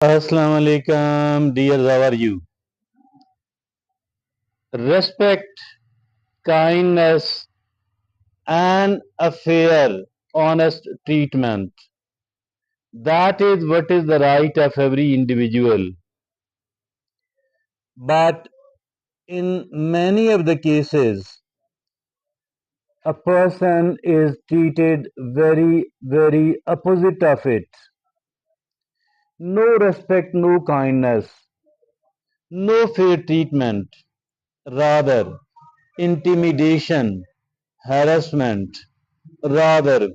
Assalamu alaikum, dears. How are you? Respect, kindness, and a fair, honest treatment. That is what is the right of every individual. But in many of the cases, a person is treated very opposite of it. No respect, no kindness, no fair treatment. Rather, intimidation, harassment, rather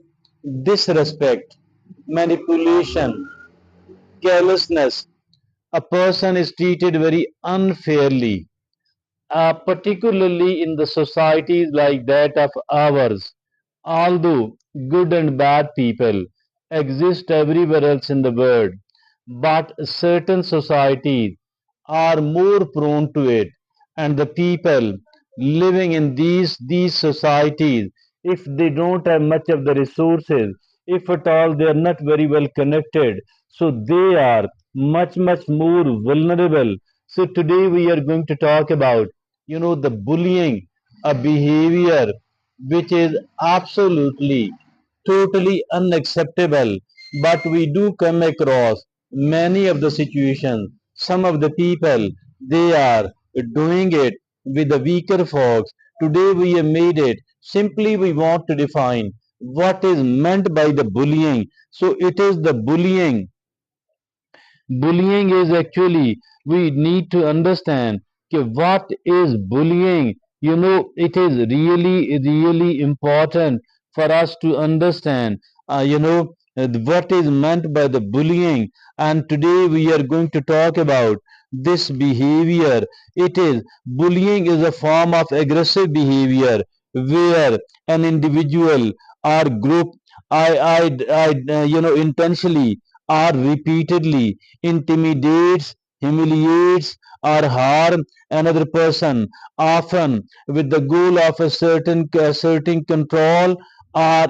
disrespect, manipulation, carelessness. A person is treated very unfairly, particularly in the societies like that of ours. Although good and bad people exist everywhere else in the world, but certain societies are more prone to it, and the people living in these societies, if they don't have much of the resources, if at all they are not very well connected, so they are much more vulnerable. So today we are going to talk about the bullying, a behavior which is absolutely totally unacceptable, but we do come across many of the situations. Some of the people, they are doing it with the weaker folks. Today we have made it, simply we want to define what is meant by the bullying. So it is the bullying is actually, we need to understand what is bullying. It is really important for us to understand what is meant by the bullying. And today we are going to talk about this behavior. It is Bullying is a form of aggressive behavior where an individual or group intentionally or repeatedly intimidates, humiliates, or harm another person, often with the goal of asserting control or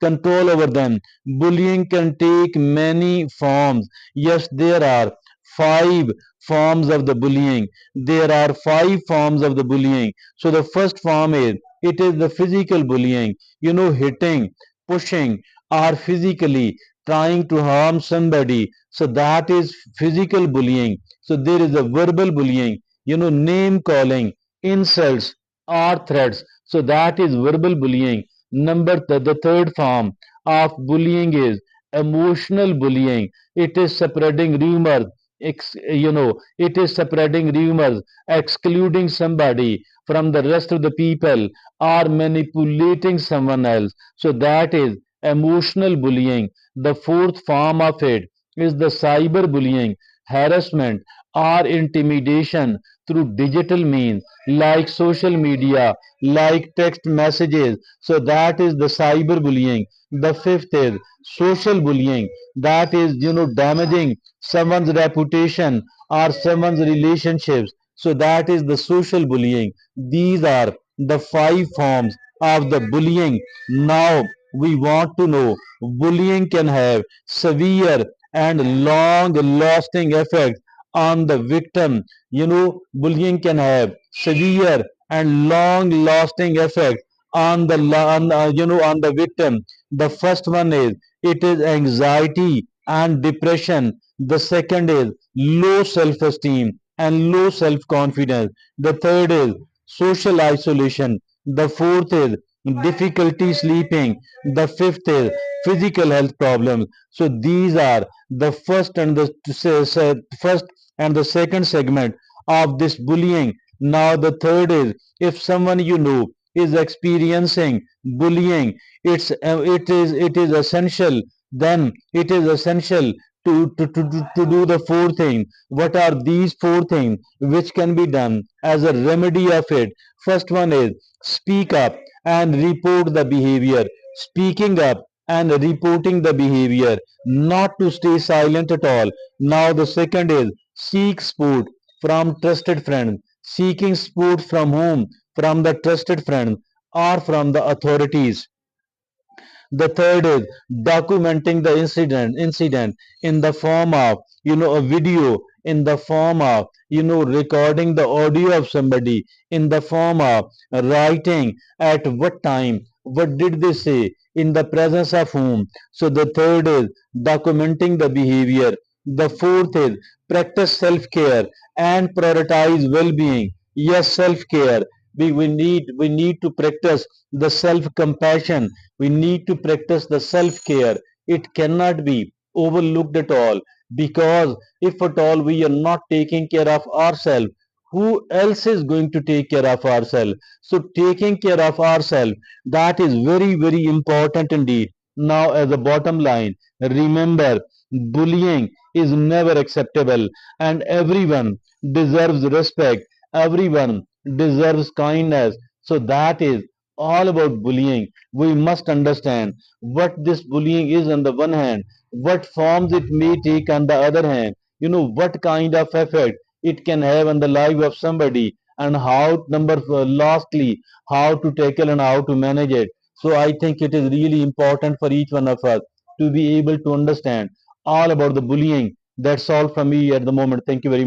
control over them. Bullying can take many forms. Yes, there are five forms of the bullying. There are five forms of the bullying. So the first form is, it is the physical bullying. Hitting, pushing, or physically trying to harm somebody. So that is physical bullying. So there is a verbal bullying, name calling, insults, or threats. So that is verbal bullying. The third form of bullying is emotional bullying. It is spreading rumors. It is spreading rumors, excluding somebody from the rest of the people, or manipulating someone else. So that is emotional bullying. The fourth form of it is the cyberbullying, harassment or intimidation through digital means like social media, like text messages. So that is the cyberbullying. The fifth is social bullying. That is, damaging someone's reputation or someone's relationships. So that is the social bullying. These are the five forms of the bullying. Now we want to know, bullying can have severe and long lasting effects on the victim. Bullying can have severe and long lasting effects on on the victim. The first one is, it is anxiety and depression. The second is low self esteem and low self confidence. The third is social isolation. The fourth is difficulty sleeping. The fifth is physical health problems. So these are the first and the second segment of this bullying. Now the third is, if someone is experiencing bullying, it is essential. Then it is essential to do the four things. What are these four things which can be done as a remedy of it? First one is, speak up and report the behavior. Speaking up and reporting the behavior, not to stay silent at all. Now the second is, seek support from trusted friends. Seeking support from whom? From the trusted friends or from the authorities. The third is documenting the incident in the form of a video in the form of recording the audio of somebody, in the form of writing at what time, what did they say, in the presence of whom. So the third is documenting the behavior. The fourth is practice self-care and prioritize well-being. Yes, self-care. We need to practice the self-compassion. We need to practice the self-care. It cannot be overlooked at all, because if at all we are not taking care of ourselves, who else is going to take care of ourselves? So taking care of ourselves, that is very, very important indeed. Now, as a bottom line, remember, bullying is never acceptable, and everyone deserves respect. Everyone deserves kindness. So that is all about bullying. We must understand what this bullying is on the one hand, what forms it may take on the other hand, what kind of effect it can have on the life of somebody, and how, lastly, how to tackle and how to manage it. So I think it is really important for each one of us to be able to understand all about the bullying. That's all from me at the moment. Thank you very much.